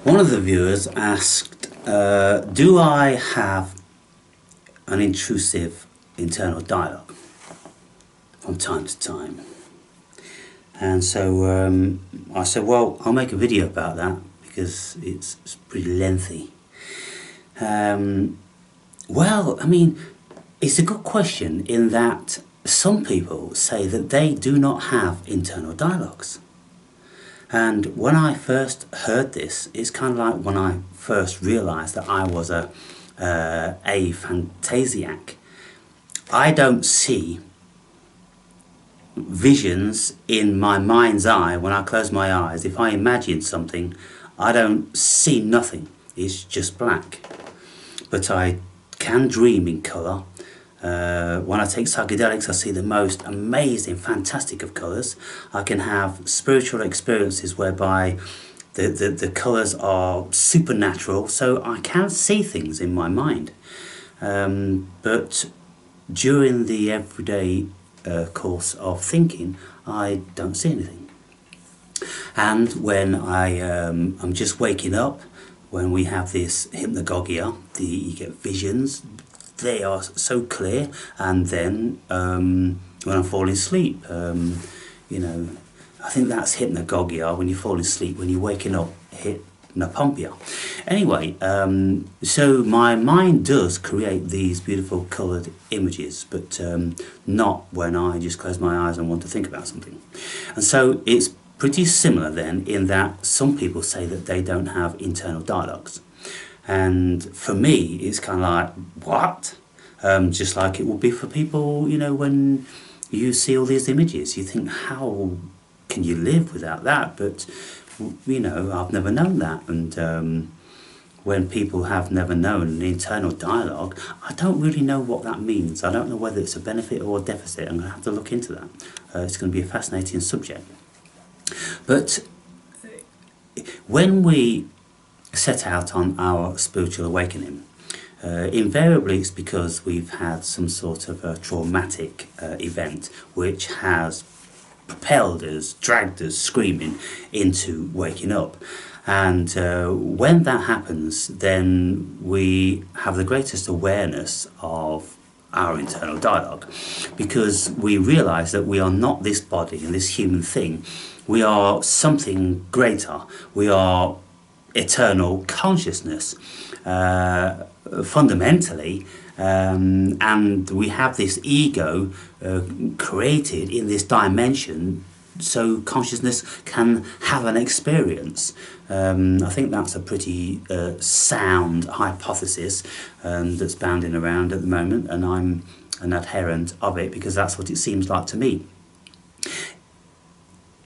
One of the viewers asked, do I have an intrusive internal dialogue from time to time? And so I said, well, I'll make a video about that because it's pretty lengthy. Well, I mean, it's a good question in that some people say that they do not have internal dialogues. And when I first heard this, it's kind of like when I first realised that I was a fantasiac. I don't see visions in my mind's eye when I close my eyes. If I imagine something, I don't see nothing. It's just black. But I can dream in colour. When I take psychedelics, I see the most amazing, fantastic of colours. I can have spiritual experiences whereby the colours are supernatural, so I can see things in my mind. But during the everyday course of thinking, I don't see anything. And when I'm just waking up, when we have this hypnagogia, you get visions. They are so clear, and then when I'm falling asleep, you know, I think that's hypnagogia, when you're falling asleep, when you're waking up, hypnopompia. Anyway, so my mind does create these beautiful coloured images, but not when I just close my eyes and want to think about something. And so it's pretty similar then, in that some people say that they don't have internal dialogues. And for me, it's kind of like, what? Just like it would be for people, you know, when you see all these images, you think, how can you live without that? But, you know, I've never known that. And when people have never known an internal dialogue, I don't really know what that means. I don't know whether it's a benefit or a deficit. I'm going to have to look into that. It's going to be a fascinating subject. But when we set out on our spiritual awakening, invariably it's because we've had some sort of a traumatic event which has propelled us, dragged us screaming into waking up. And when that happens, then we have the greatest awareness of our internal dialogue, because we realise that we are not this body and this human thing. We are something greater. We are eternal consciousness, fundamentally, and we have this ego created in this dimension so consciousness can have an experience. I think that's a pretty sound hypothesis that's bounding around at the moment, and I'm an adherent of it because that's what it seems like to me.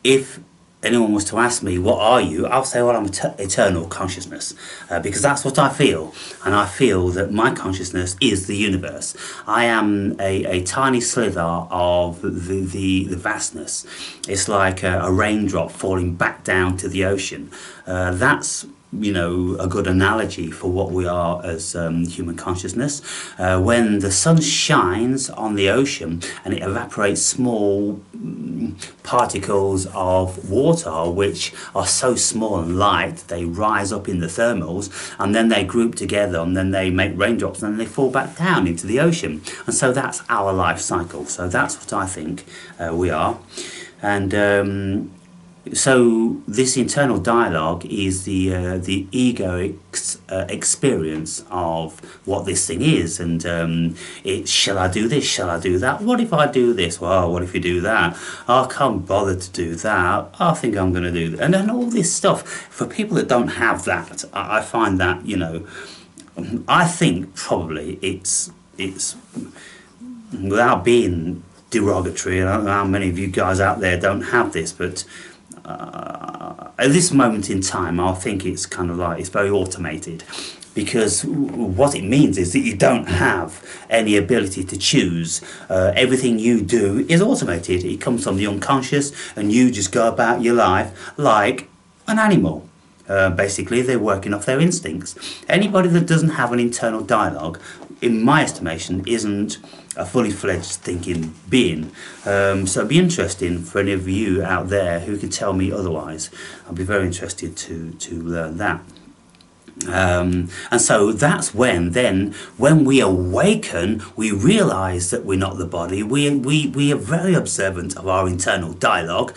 If anyone was to ask me, what are you? I'll say, well, I'm eternal consciousness, because that's what I feel. And I feel that my consciousness is the universe. I am a tiny slither of the vastness. It's like a raindrop falling back down to the ocean. That's, you know, a good analogy for what we are as human consciousness. When the sun shines on the ocean and it evaporates small particles of water, which are so small and light, they rise up in the thermals, and then they group together, and then they make raindrops, and then they fall back down into the ocean. And so that's our life cycle. So that's what I think we are. And so this internal dialogue is the egoic's experience of what this thing is, and it's, shall I do this, shall I do that, what if I do this, well, what if you do that, I can't bother to do that, I think I'm going to do that, and then all this stuff. For people that don't have that, I find that, you know, I think probably it's without being derogatory, I don't know how many of you guys out there don't have this, but at this moment in time, I think it's kind of like, it's very automated, because what it means is that you don't have any ability to choose. Everything you do is automated. It comes from the unconscious, and you just go about your life like an animal. Basically, they're working off their instincts. Anybody that doesn't have an internal dialogue, in my estimation, isn't a fully fledged thinking being. So it'd be interesting for any of you out there who can tell me otherwise. I'd be very interested to learn that. And so that's when we awaken, we realize that we're not the body. We are very observant of our internal dialogue.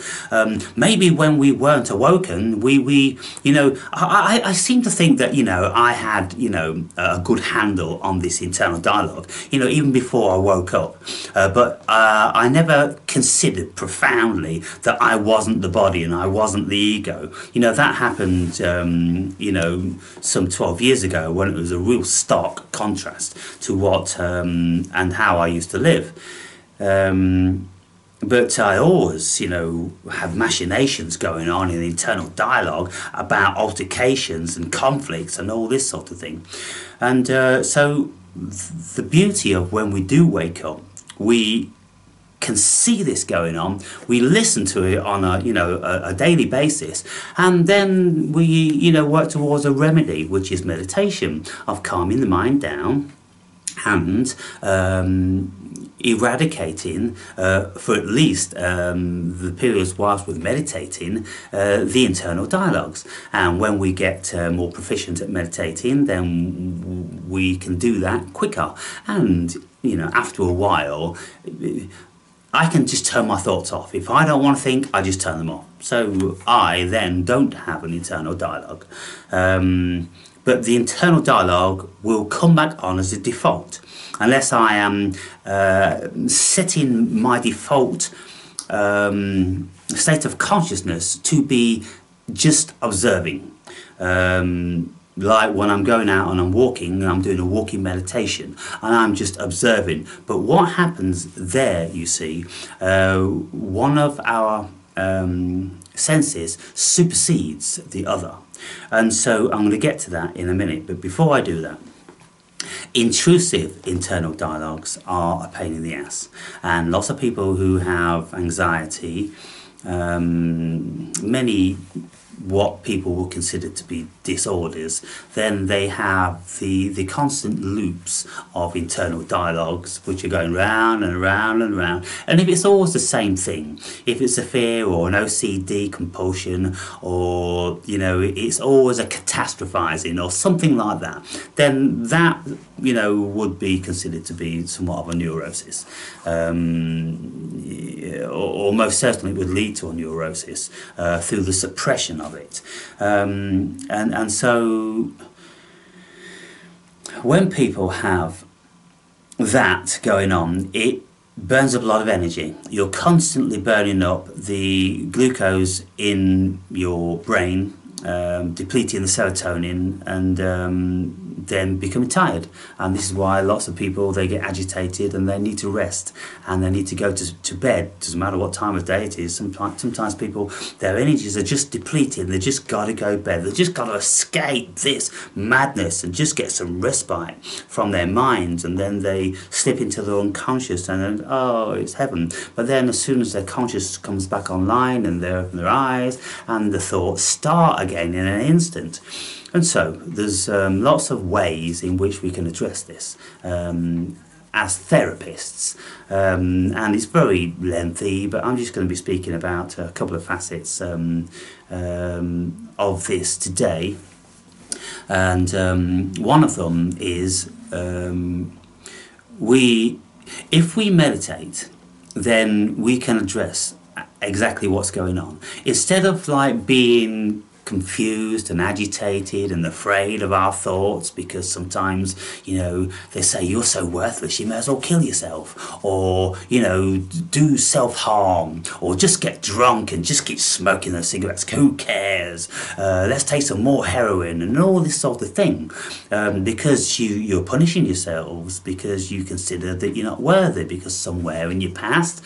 Maybe when we weren't awoken, I seem to think that, I had, a good handle on this internal dialogue, even before I woke up. But I never considered profoundly that I wasn't the body and I wasn't the ego. That happened, some 12 years ago, when it was a real stark contrast to what and how I used to live. But I always, have machinations going on in the internal dialogue about altercations and conflicts and all this sort of thing. And so the beauty of when we do wake up, we can see this going on, we listen to it on a daily basis, and then we work towards a remedy, which is meditation, of calming the mind down and eradicating for at least the periods whilst we're meditating the internal dialogues. And when we get more proficient at meditating, then we can do that quicker, and after a while I can just turn my thoughts off. If I don't want to think, I just turn them off. So I then don't have an internal dialogue. But the internal dialogue will come back on as a default, unless I am setting my default state of consciousness to be just observing. Like when I'm going out and I'm walking and I'm doing a walking meditation and I'm just observing. But what happens there, you see, one of our senses supersedes the other. And so I'm going to get to that in a minute. But before I do that, intrusive internal dialogues are a pain in the ass. And lots of people who have anxiety, many what people will consider to be disorders, then they have the constant loops of internal dialogues which are going round and round and round. And if it's always the same thing, if it's a fear or an O.C.D compulsion, or it's always a catastrophizing or something like that, then that would be considered to be somewhat of a neurosis, or most certainly it would lead to a neurosis through the suppression of it. And so when people have that going on, it burns up a lot of energy. You're constantly burning up the glucose in your brain, depleting the serotonin, and then becoming tired. And this is why lots of people, they get agitated and they need to rest and they need to go to bed. Doesn't matter what time of day it is. Sometimes people, their energies are just depleted. They just got to go to bed. They just got to escape this madness and just get some respite from their minds, and then they slip into their unconscious and then, oh, it's heaven. But then as soon as their conscious comes back online and they open their eyes and the thoughts start again in an instant. And so there's lots of ways in which we can address this as therapists, and it's very lengthy, but I'm just going to be speaking about a couple of facets of this today. And one of them is if we meditate, then we can address exactly what's going on, instead of like being confused and agitated and afraid of our thoughts, because sometimes they say you're so worthless, you may as well kill yourself, or do self-harm, or just get drunk and just keep smoking those cigarettes, who cares, let's take some more heroin and all this sort of thing, because you're punishing yourselves because you consider that you're not worthy, because somewhere in your past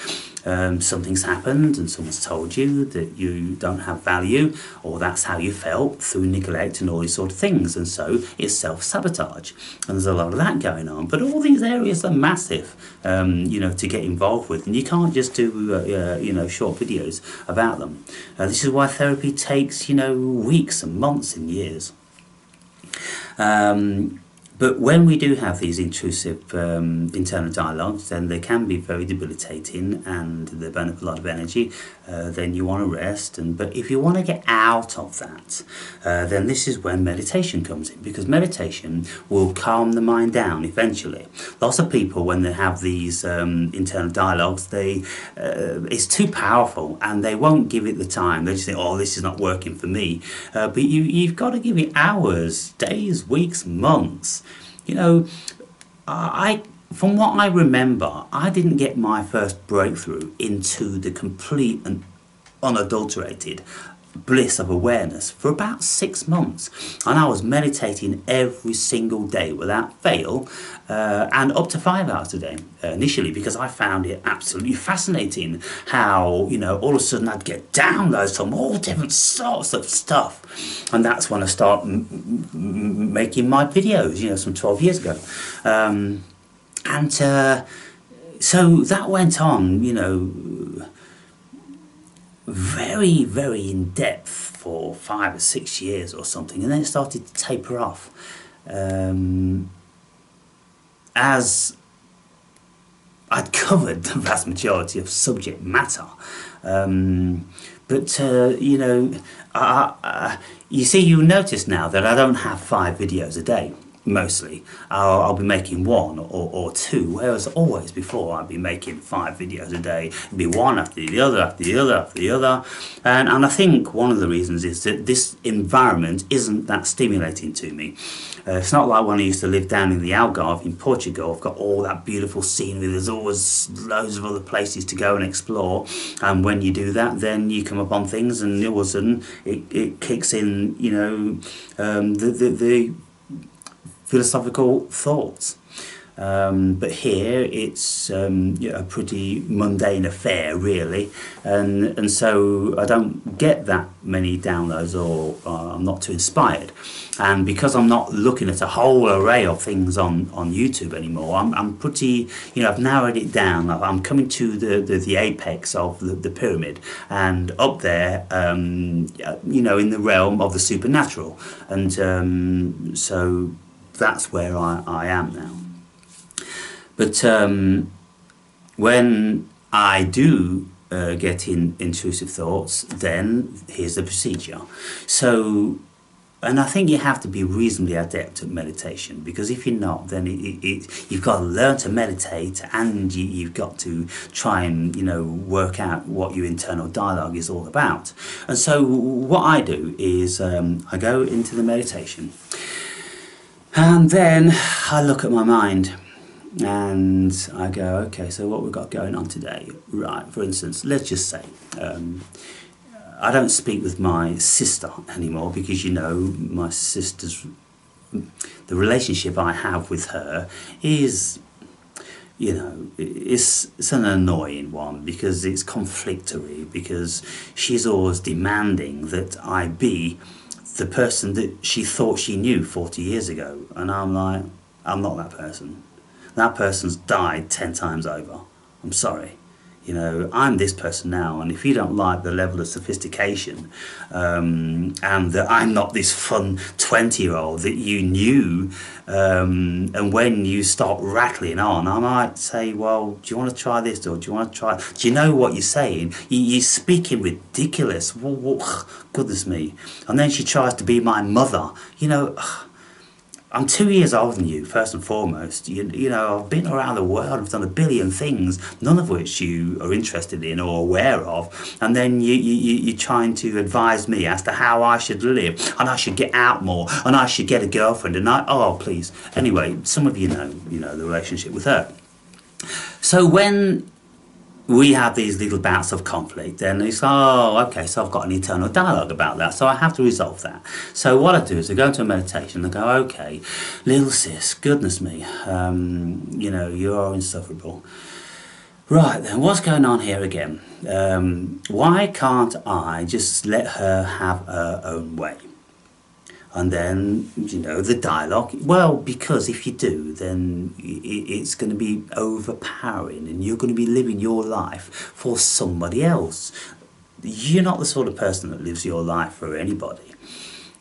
something's happened and someone's told you that you don't have value, or that's how you felt through neglect and all these sort of things, and so it's self-sabotage, and there's a lot of that going on. But all these areas are massive to get involved with, and you can't just do short videos about them. This is why therapy takes weeks and months and years. But when we do have these intrusive internal dialogues, then they can be very debilitating and they burn up a lot of energy. Then you want to rest. But if you want to get out of that, then this is when meditation comes in, because meditation will calm the mind down eventually. Lots of people, when they have these internal dialogues, it's too powerful and they won't give it the time. They just think, oh, this is not working for me. But you've got to give it hours, days, weeks, months. You know, from what I remember, I didn't get my first breakthrough into the complete and unadulterated bliss of awareness for about 6 months, and I was meditating every single day without fail, and up to 5 hours a day initially, because I found it absolutely fascinating how, you know, all of a sudden I'd get downloads from all different sorts of stuff, and that's when I start making my videos, you know, some 12 years ago, so that went on, you know, very, very in depth for 5 or 6 years or something, and then it started to taper off as I'd covered the vast majority of subject matter. You know, you see, you notice now that I don't have 5 videos a day. Mostly I'll be making 1 or 2, whereas always before I'd be making 5 videos a day. It'd be one after the other after the other after the other, and I think one of the reasons is that this environment isn't that stimulating to me. It's not like when I used to live down in the Algarve in Portugal. I've got all that beautiful scenery, there's always loads of other places to go and explore, and when you do that, then you come upon things and all of a sudden it kicks in, you know, the philosophical thoughts. But here it's you know, a pretty mundane affair really, and so I don't get that many downloads, or I'm not too inspired. And because I'm not looking at a whole array of things on YouTube anymore, I'm pretty, you know, I've narrowed it down. I'm coming to the apex of the pyramid, and up there, you know, in the realm of the supernatural, and so that's where I am now. But when I do get intrusive thoughts, then here's the procedure. So, and I think you have to be reasonably adept at meditation, because if you're not, then you've got to learn to meditate, and you've got to try and, you know, work out what your internal dialogue is all about. And so what I do is I go into the meditation, and then I look at my mind and I go, okay, so what we've got going on today, right? For instance, let's just say I don't speak with my sister anymore, because, you know, my sister's, the relationship I have with her is, you know, it's an annoying one, because it's conflictory, because she's always demanding that I be the person that she thought she knew 40 years ago, and I'm like, I'm not that person. That person's died 10 times over. I'm sorry. You know, I'm this person now, and if you don't like the level of sophistication, and that I'm not this fun 20-year-old that you knew, and when you start rattling on, I might say, well, do you want to try this, or do you want to try, do you know what you're saying? You're speaking ridiculous. Goodness me. And then she tries to be my mother. You know, I'm 2 years older than you, first and foremost. You know, I've been around the world, I've done a billion things, none of which you are interested in or aware of, and then you're trying to advise me as to how I should live, and I should get out more, and I should get a girlfriend, and oh, please. Anyway, some of you know the relationship with her. So when we have these little bouts of conflict, then it's, oh, okay, so I've got an internal dialogue about that, so I have to resolve that. So what I do is I go into a meditation and I go, okay, little sis, goodness me, you know, you are insufferable. Right then, what's going on here again? Why can't I just let her have her own way? And then, you know, the dialogue, well, because if you do, then it's going to be overpowering, and you're going to be living your life for somebody else. You're not the sort of person that lives your life for anybody.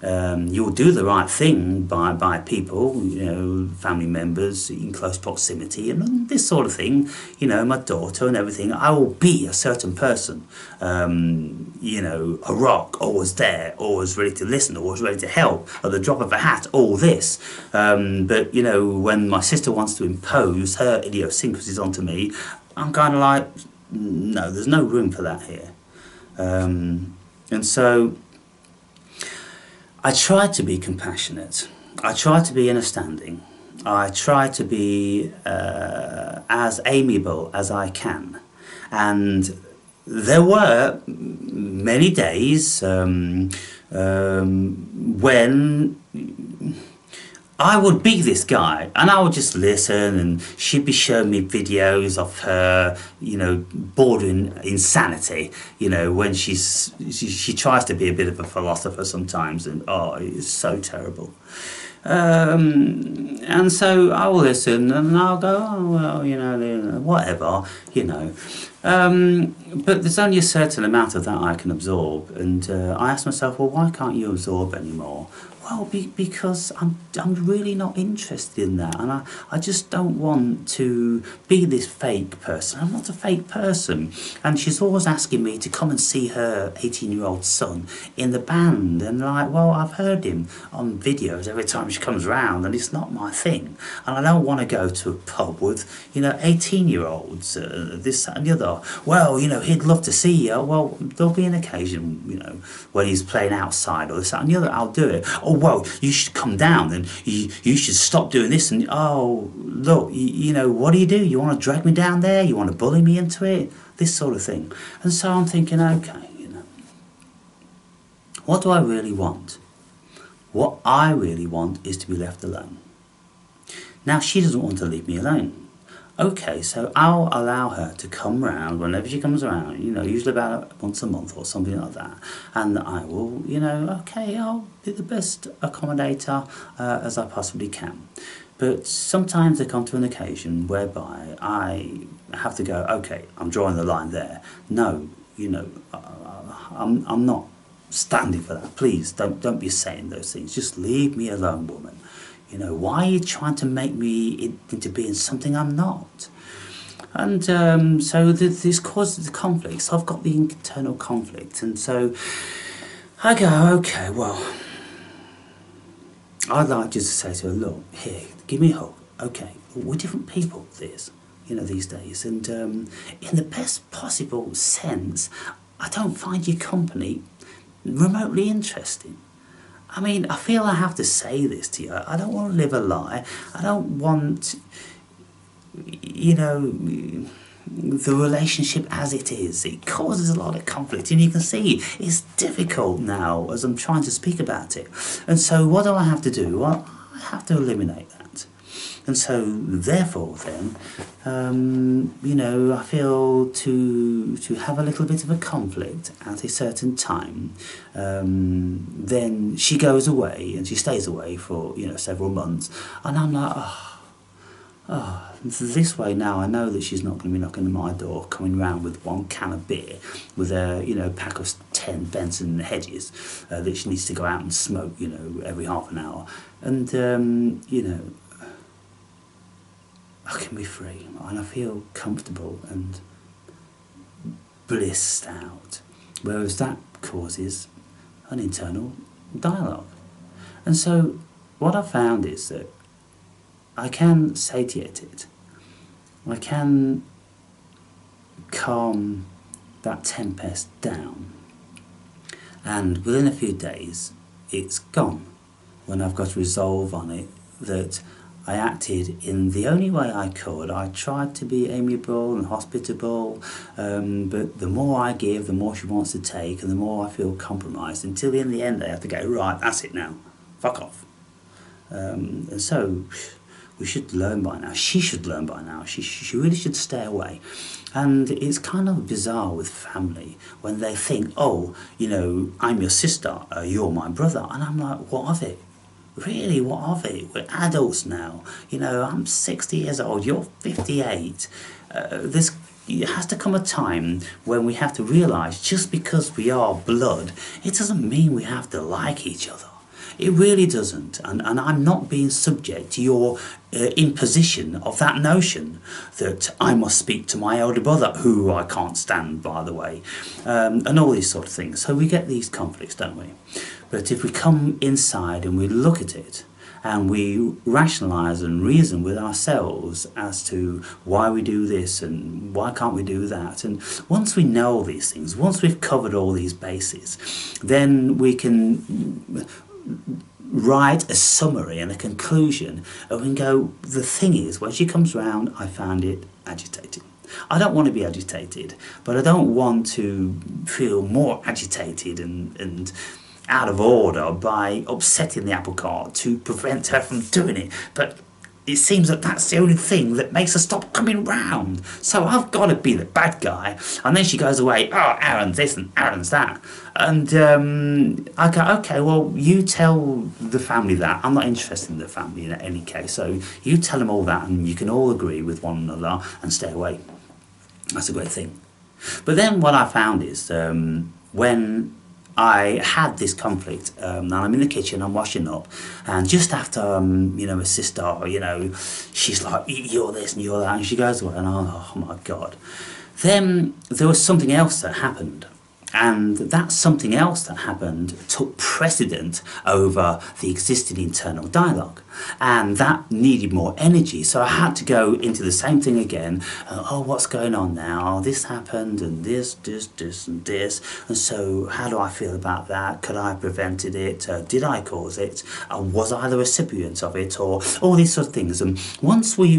You'll do the right thing by people, you know, family members in close proximity and this sort of thing, you know, my daughter and everything. I will be a certain person, you know, a rock, always there, always ready to listen, always ready to help, at the drop of a hat, all this. But, you know, when my sister wants to impose her idiosyncrasies onto me, I'm kind of like, no, there's no room for that here. And so I try to be compassionate. I try to be understanding. I try to be as amiable as I can. And there were many days when I would be this guy, and I would just listen, and she'd be showing me videos of her, you know, bordering insanity, you know, when she tries to be a bit of a philosopher sometimes, and oh, it's so terrible. And so I'll listen, and I'll go, oh, well, you know, whatever, you know. But there's only a certain amount of that I can absorb, and I ask myself, well, why can't you absorb anymore? Well, because I'm really not interested in that, and I just don't want to be this fake person. I'm not a fake person. And she's always asking me to come and see her 18-year-old son in the band, and like, well, I've heard him on videos every time she comes round, and it's not my thing. And I don't want to go to a pub with, you know, 18-year-olds, this, that and the other. Well, you know, he'd love to see you. Well, there'll be an occasion, you know, when he's playing outside or this, that and the other, I'll do it. Oh, well, you should come down and you should stop doing this, and oh, look, you know, what do? You want to drag me down there? You want to bully me into it? This sort of thing. And so I'm thinking, okay, you know, what do I really want? What I really want is to be left alone. Now, she doesn't want to leave me alone. Okay, so I'll allow her to come round whenever she comes around, you know, usually about once a month or something like that. And I will, you know, okay, I'll be the best accommodator as I possibly can. But sometimes there comes to an occasion whereby I have to go, okay, I'm drawing the line there. No, you know, I'm not standing for that. Please, don't be saying those things. Just leave me alone, woman. You know, why are you trying to make me into being something I'm not? And so this causes the conflict. So I've got the internal conflict. And so I go, okay, well, I'd like just to say to her, look, here, give me a hug. Okay, we're different people, you know, these days. And in the best possible sense, I don't find your company remotely interesting. I mean, I feel I have to say this to you. I don't want to live a lie. I don't want, you know, the relationship as it is. It causes a lot of conflict, and you can see it's difficult now as I'm trying to speak about it. And so what do I have to do? Well, I have to eliminate that. And so, therefore, then, you know, I feel to have a little bit of a conflict at a certain time. Then she goes away, and she stays away for, you know, several months, and I'm like, oh, this way now I know that she's not going to be knocking on my door, coming round with one can of beer, with a, you know, pack of 10 Benson Hedges that she needs to go out and smoke, you know, every half an hour, and you know, I can be free, and I feel comfortable and blissed out, whereas that causes an internal dialogue. And so what I found is that I can satiate it. I can calm that tempest down, and within a few days it's gone, when I've got resolve on it that I acted in the only way I could. I tried to be amiable and hospitable, but the more I give, the more she wants to take, and the more I feel compromised, until in the end I have to go, right, that's it now, fuck off. And so we should learn by now. She should learn by now. She really should stay away. And it's kind of bizarre with family when they think, oh, you know, I'm your sister, you're my brother. And I'm like, what of it? Really, what of it? We're adults now. You know, I'm 60 years old, you're 58. It has to come a time when we have to realise, just because we are blood, it doesn't mean we have to like each other. It really doesn't. And I'm not being subject to your imposition of that notion that I must speak to my elder brother, who I can't stand, by the way, and all these sort of things. So we get these conflicts, don't we? But if we come inside and we look at it, and we rationalise and reason with ourselves as to why we do this and why can't we do that, and once we know all these things, once we've covered all these bases, then we can write a summary and a conclusion, and we can go, the thing is, when she comes round, I found it agitating. I don't want to be agitated, but I don't want to feel more agitated and out of order by upsetting the apple cart to prevent her from doing it. But it seems that that's the only thing that makes her stop coming round. So I've got to be the bad guy. And then she goes away, oh, Aaron's this and Aaron's that. And I go, okay, well, you tell the family that. I'm not interested in the family in any case. So you tell them all that, and you can all agree with one another and stay away. That's a great thing. But then what I found is when I had this conflict, and I'm in the kitchen, I'm washing up, and just after, my sister, she's like, you're this and you're that, and she goes away, and oh my God. Then there was something else that happened, and that something else that happened took precedent over the existing internal dialogue, and that needed more energy. So I had to go into the same thing again. Oh, what's going on now? This happened, and this, and this. And so how do I feel about that? Could I have prevented it? Did I cause it? Was I the recipient of it? Or all these sort of things. And once we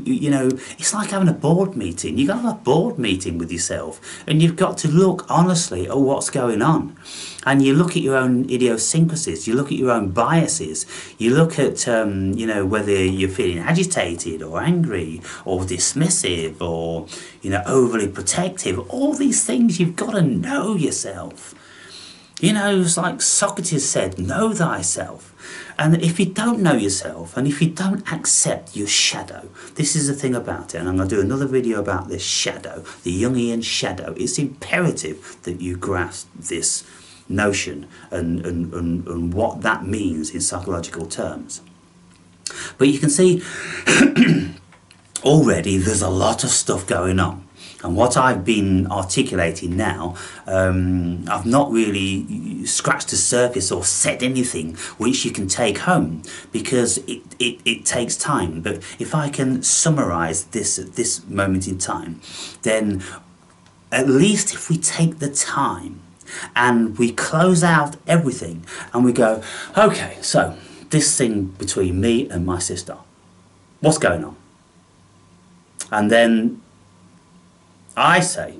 it's like having a board meeting. You've got to have a board meeting with yourself, and you've got to look honestly at what's going on. And you look at your own idiosyncrasies, you look at your own biases, you look at, whether you're feeling agitated or angry or dismissive or, overly protective. All these things, you've got to know yourself. It's like Socrates said, know thyself. And if you don't know yourself, and if you don't accept your shadow, this is the thing about it, and I'm going to do another video about this shadow, the Jungian shadow. It's imperative that you grasp this notion and what that means in psychological terms. But you can see already there's a lot of stuff going on. And what I've been articulating now, I've not really scratched the surface or said anything which you can take home, because it takes time. But if I can summarise this at this moment in time, then at least if we take the time and we close out everything and we go, okay, so this thing between me and my sister, what's going on? And then I say,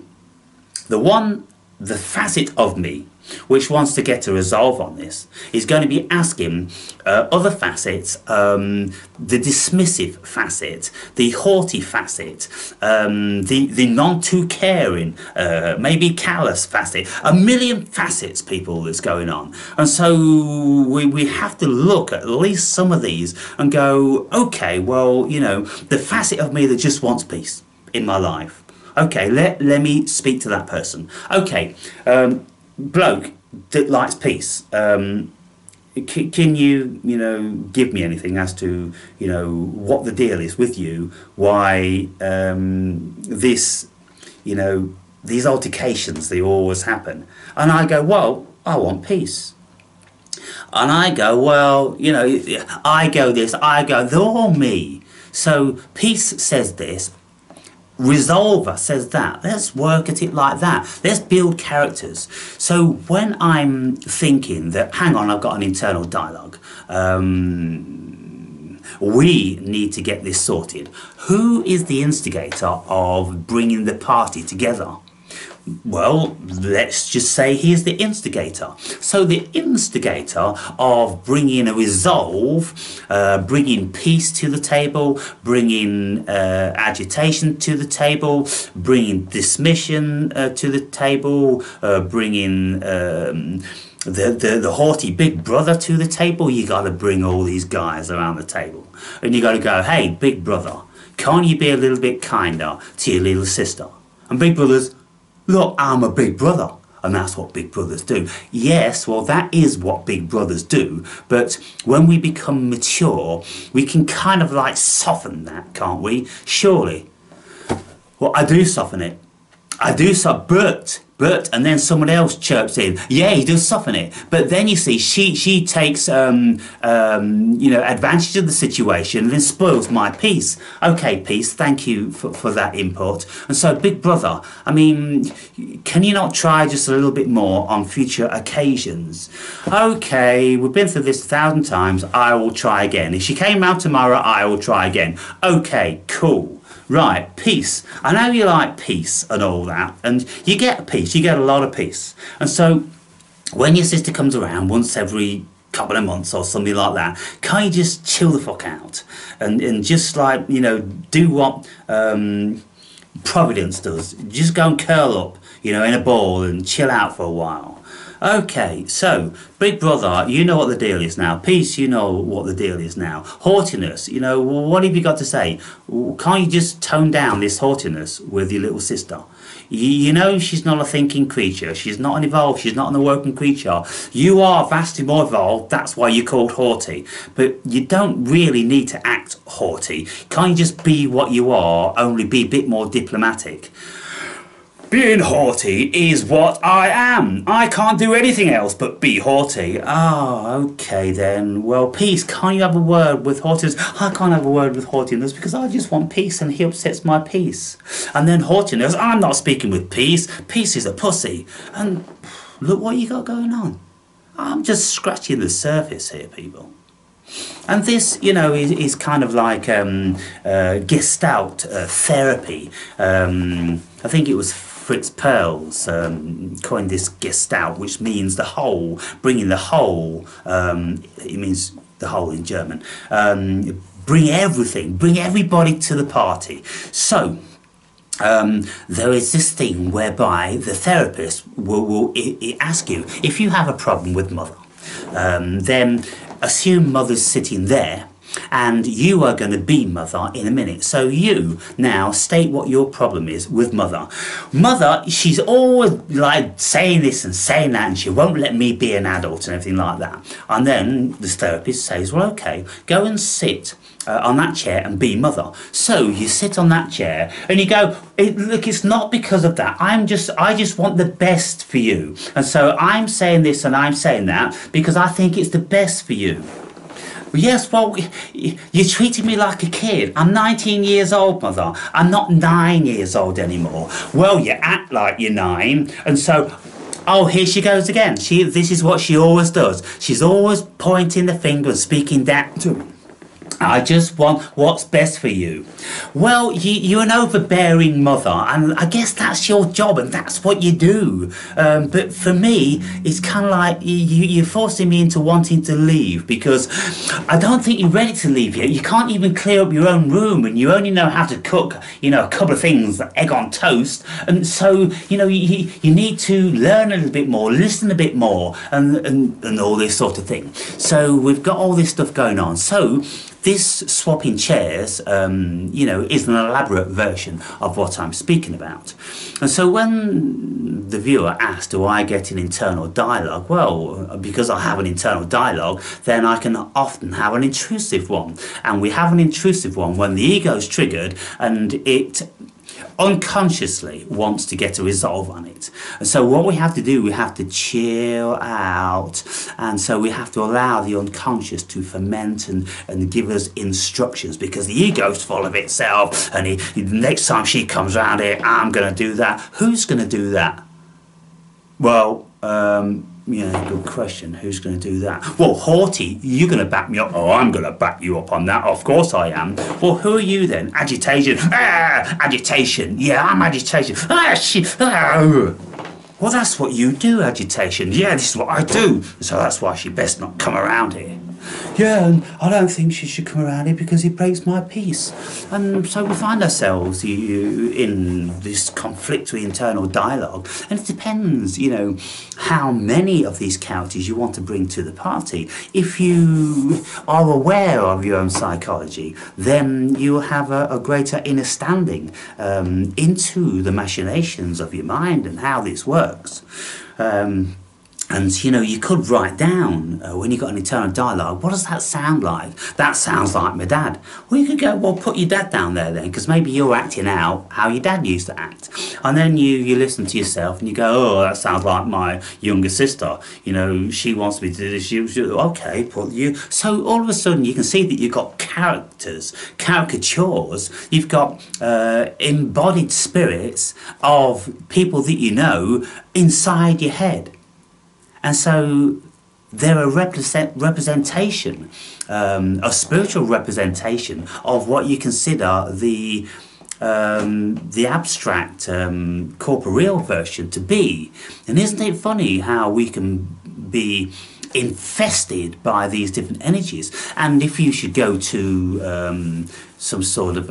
the facet of me which wants to get a resolve on this is going to be asking other facets, the dismissive facet, the haughty facet, the non-too-caring, maybe callous facet, a million facets, people, that's going on. And so we have to look at least some of these and go, okay, well, the facet of me that just wants peace in my life. Okay, let me speak to that person. Okay, bloke that likes peace. Can you, give me anything as to, what the deal is with you? Why this, these altercations, they always happen? And I go, well, I want peace. And I go, well, I go this, I go, they're all me. So peace says this. Resolver says that. Let's work at it like that. Let's build characters. So when I'm thinking that, hang on, I've got an internal dialogue, we need to get this sorted. Who is the instigator of bringing the party together? Well, let's just say he's the instigator. So the instigator of bringing a resolve, bringing peace to the table, bringing agitation to the table, bringing dismission to the table, bringing the haughty big brother to the table. You got to bring all these guys around the table, and you got to go, hey, big brother, can't you be a little bit kinder to your little sister? And big brother's, look, I'm a big brother. and that's what big brothers do. Yes, well, that is what big brothers do, but when we become mature, we can kind of like soften that, can't we? Surely. Well, I do soften it. I do but, and then someone else chirps in, yeah, he does soften it. But then you see, she takes, you know, advantage of the situation and then spoils my peace. Okay, peace, thank you for that input. And so, big brother, I mean, can you not try just a little bit more on future occasions? Okay, we've been through this 1,000 times, I will try again. If she came round tomorrow, I will try again. Okay, cool. Right, peace. I know you like peace and all that, and you get peace, you get a lot of peace. And so, when your sister comes around once every couple of months or something like that, can't you just chill the fuck out? And just like, you know, do what Providence does. Just go and curl up, you know, in a ball and chill out for a while. Okay, so, big brother, you know what the deal is now. Peace, you know what the deal is now. Haughtiness, you know, what have you got to say? Can't you just tone down this haughtiness with your little sister? You know she's not a thinking creature. She's not an evolved. She's not an awoken creature. You are vastly more evolved. That's why you're called haughty. But you don't really need to act haughty. Can't you just be what you are, only be a bit more diplomatic? Being haughty is what I am. I can't do anything else but be haughty. Okay then. Well, peace, can't you have a word with haughtiness? I can't have a word with haughtiness because I just want peace and he upsets my peace. And then haughtiness, I'm not speaking with peace. Peace is a pussy. And look what you got going on. I'm just scratching the surface here, people. And this, you know, is kind of like Gestalt therapy. I think it was Fritz Perls coined this Gestalt, which means the whole, bringing the whole, it means the whole in German, bring everything, bring everybody to the party. So, there is this thing whereby the therapist will ask you, if you have a problem with mother, then assume mother's sitting there, and you are going to be mother in a minute. So you now state what your problem is with mother. Mother, she's always like saying this and saying that, and she won't let me be an adult and everything like that. And then the therapist says, well, okay, go and sit on that chair and be mother. So you sit on that chair and you go, look, it's not because of that. I just want the best for you. And so I'm saying this and I'm saying that because I think it's the best for you. Yes, well, you're treating me like a kid. I'm 19 years old, mother. I'm not 9 years old anymore. Well, you act like you're 9, and so, oh, here she goes again. This is what she always does. She's always pointing the finger and speaking down to me. I just want what's best for you. Well, you're an overbearing mother, and I guess that's your job and that's what you do. But for me, it's kind of like you're forcing me into wanting to leave because I don't think you're ready to leave yet. You can't even clear up your own room, and you only know how to cook, you know, a couple of things, egg on toast. And so, you know, you need to learn a little bit more, listen a bit more, and all this sort of thing. So we've got all this stuff going on. So this swapping chairs, you know, is an elaborate version of what I'm speaking about. And so when the viewer asks, do I get an internal dialogue? Well, because I have an internal dialogue, then I can often have an intrusive one. And we have an intrusive one when the ego is triggered and it unconsciously wants to get a resolve on it. And so what we have to do, we have to chill out, and so we have to allow the unconscious to ferment and give us instructions, because the ego's full of itself, and the next time she comes around here, I'm going to do that. Who's going to do that? Well, yeah, good question. Who's going to do that? Well, haughty, you're going to back me up. Oh, I'm going to back you up on that. Of course I am. Well, who are you then? Agitation. Agitation. Yeah, I'm agitation. Well, that's what you do, agitation. Yeah, this is what I do. So that's why she best not come around here. Yeah, and I don't think she should come around here because it breaks my peace. And so we find ourselves in this conflictory internal dialogue. And it depends, you know, how many of these characters you want to bring to the party. If you are aware of your own psychology, then you will have a greater understanding into the machinations of your mind and how this works. And you know, you could write down when you've got an internal dialogue, what does that sound like? That sounds like my dad. Well, you could go, well, put your dad down there then, because maybe you're acting out how your dad used to act. And then you listen to yourself and you go, oh, that sounds like my younger sister. You know, she wants me to do this. Okay, put you. So all of a sudden you can see that you've got characters, caricatures. You've got embodied spirits of people that you know inside your head. And so they're a representation, a spiritual representation of what you consider the abstract corporeal version to be. And isn't it funny how we can be infested by these different energies? And if you should go to some sort of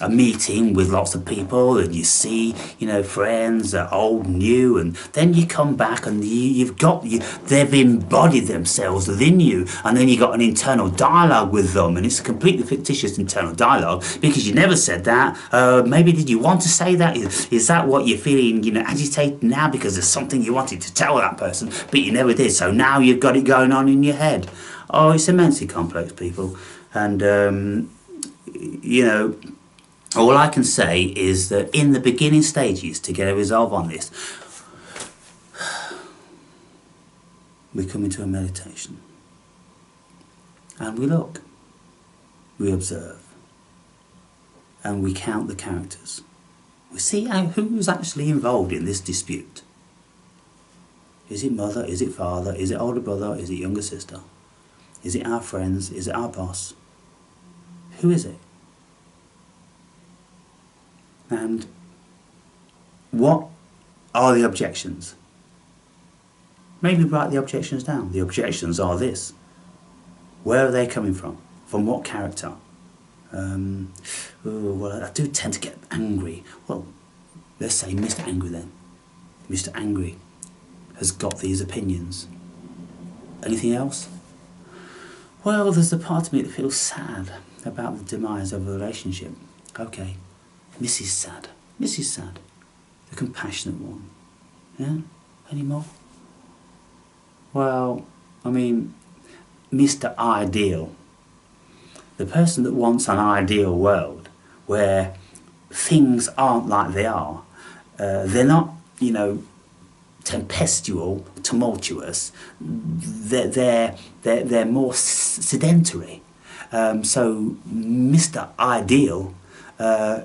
a meeting with lots of people, and you see, you know, friends, old, new, and then you come back and they've embodied themselves within you, and then you got an internal dialogue with them, and it's a completely fictitious internal dialogue because you never said that. Maybe did you want to say that? Is that what you're feeling, you know, agitated now because there's something you wanted to tell that person, but you never did, so now you've got it going on in your head. Oh, it's immensely complex, people. And, you know, all I can say is that in the beginning stages, to get a resolve on this, we come into a meditation and we look, we observe, and we count the characters. We see who's actually involved in this dispute. Is it mother? Is it father? Is it older brother? Is it younger sister? Is it our friends? Is it our boss? Who is it? And what are the objections? Maybe write the objections down. The objections are this. Where are they coming from? From what character? Well, I do tend to get angry. Well, let's say Mr. Angry then. Mr. Angry has got these opinions. Anything else? Well, there's the part of me that feels sad about the demise of a relationship. Okay. Mrs. Sad. Mrs. Sad. The compassionate one. Yeah? Any more? Well, I mean, Mr. Ideal. The person that wants an ideal world where things aren't like they are. They're not, you know, tempestual, tumultuous. They're more sedentary. So Mr. Ideal,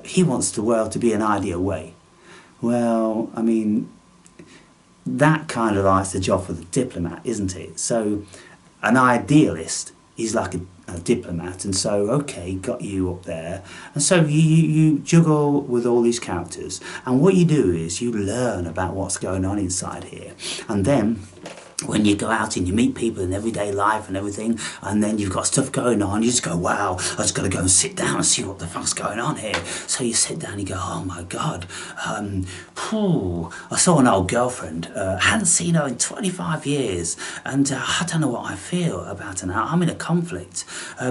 he wants the world to be an ideal way. Well, I mean, that kind of likes the job for the diplomat, isn't it? So an idealist is like a diplomat, and so, okay, got you up there. And so you juggle with all these characters, and what you do is you learn about what's going on inside here. And then when you go out and you meet people in everyday life and everything, and then you've got stuff going on, you just go, wow, I just got to go and sit down and see what the fuck's going on here. So you sit down and you go, oh my God, I saw an old girlfriend, hadn't seen her in 25 years, and I don't know what I feel about her now. I'm in a conflict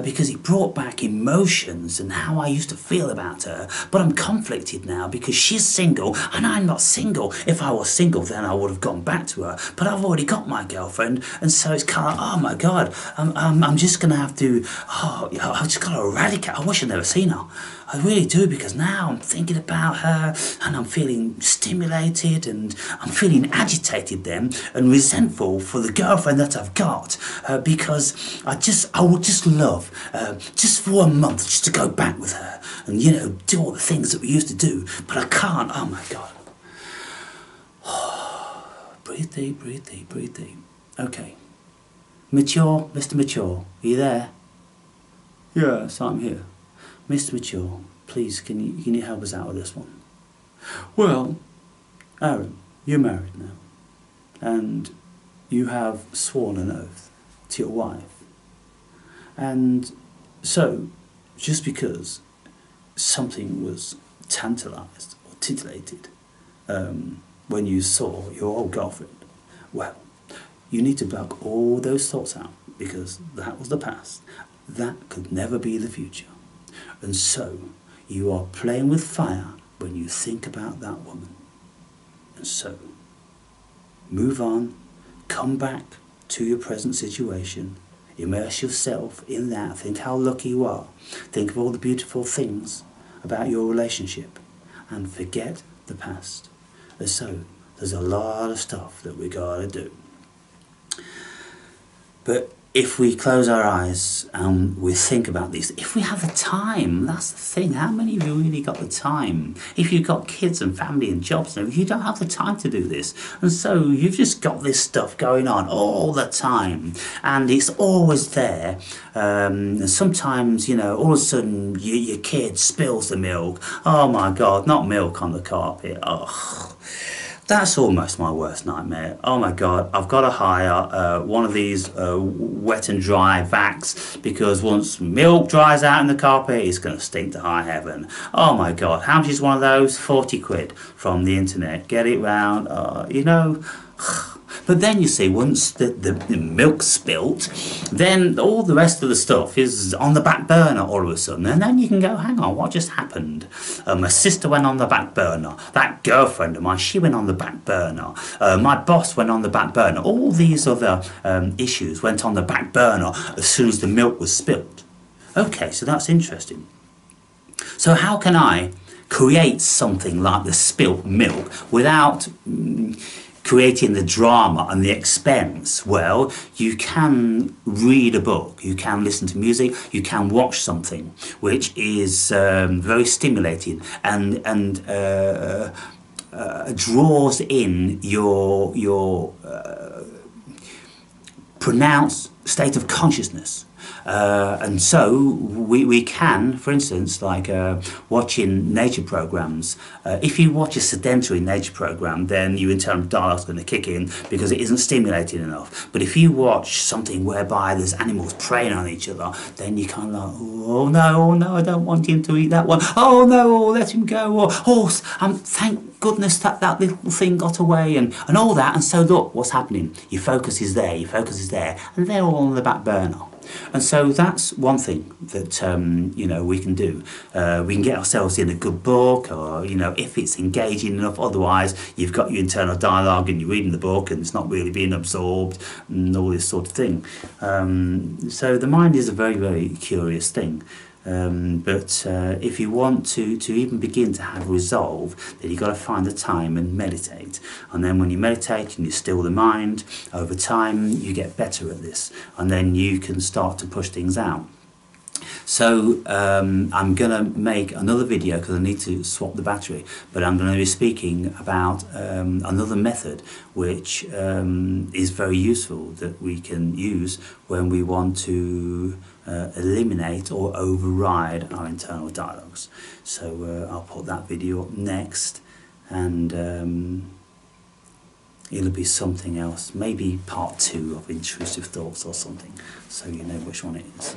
because it brought back emotions and how I used to feel about her, but I'm conflicted now because she's single and I'm not single. If I was single, then I would have gone back to her, but I've already got my girlfriend, and so it's kind of, oh my God, I'm just gonna have to, I've just got to eradicate. I wish I'd never seen her. I really do, because now I'm thinking about her and I'm feeling stimulated and I'm feeling agitated then and resentful for the girlfriend that I've got, because I would just love just for a month just to go back with her and, you know, do all the things that we used to do, but I can't. Oh my God. Breathe deep, breathe deep, breathe deep. Okay. Mature, Mr. Mature, are you there? Yes, I'm here. Mr. Mature, please, can you help us out with this one? Well, Aaron, you're married now, and you have sworn an oath to your wife. And so, just because something was tantalised or titillated when you saw your old girlfriend, well, you need to block all those thoughts out, because that was the past. That could never be the future. And so you are playing with fire when you think about that woman. And so move on, come back to your present situation, immerse yourself in that, think how lucky you are, think of all the beautiful things about your relationship, and forget the past. And so, there's a lot of stuff that we gotta do. But if we close our eyes and we think about these, if we have the time, that's the thing. How many of you really got the time? If you've got kids and family and jobs and everything, you don't have the time to do this. And so you've just got this stuff going on all the time. And it's always there. Sometimes, you know, all of a sudden your kid spills the milk. Oh my God, not milk on the carpet. Oh. That's almost my worst nightmare. Oh my God, I've got to hire one of these wet and dry vacs, because once milk dries out in the carpet, it's going to stink to high heaven. Oh my God, how much is one of those? 40 quid from the internet. Get it round, you know. But then you see, once the milk's spilt, then all the rest of the stuff is on the back burner all of a sudden. And then you can go, hang on, what just happened? My sister went on the back burner. That girlfriend of mine, she went on the back burner. My boss went on the back burner. All these other issues went on the back burner as soon as the milk was spilt. Okay, so that's interesting. So how can I create something like the spilt milk without creating the drama and the expense? Well, you can read a book, you can listen to music, you can watch something which is very stimulating and draws in your pronounced state of consciousness. And so we can, for instance, like watching nature programs. If you watch a sedentary nature program, then your internal dialogue's going to kick in because it isn't stimulating enough. But if you watch something whereby there's animals preying on each other, then you kind of like, oh no, I don't want him to eat that one. Oh no, let him go. Or thank goodness that little thing got away, and all that. And so look, what's happening? Your focus is there, and they're all on the back burner. And so that's one thing that you know, we can do. We can get ourselves in a good book, or you know, if it's engaging enough. Otherwise, you've got your internal dialogue and you're reading the book and it's not really being absorbed and all this sort of thing. So the mind is a very, very curious thing. But if you want to even begin to have resolve, then you've got to find the time and meditate. And then when you meditate and you still the mind, over time you get better at this, and then you can start to push things out. So I'm going to make another video because I need to swap the battery, but I'm going to be speaking about another method which is very useful that we can use when we want to eliminate or override our internal dialogues. So I'll put that video up next, and it'll be something else, maybe part 2 of intrusive thoughts or something, so you know which one it is.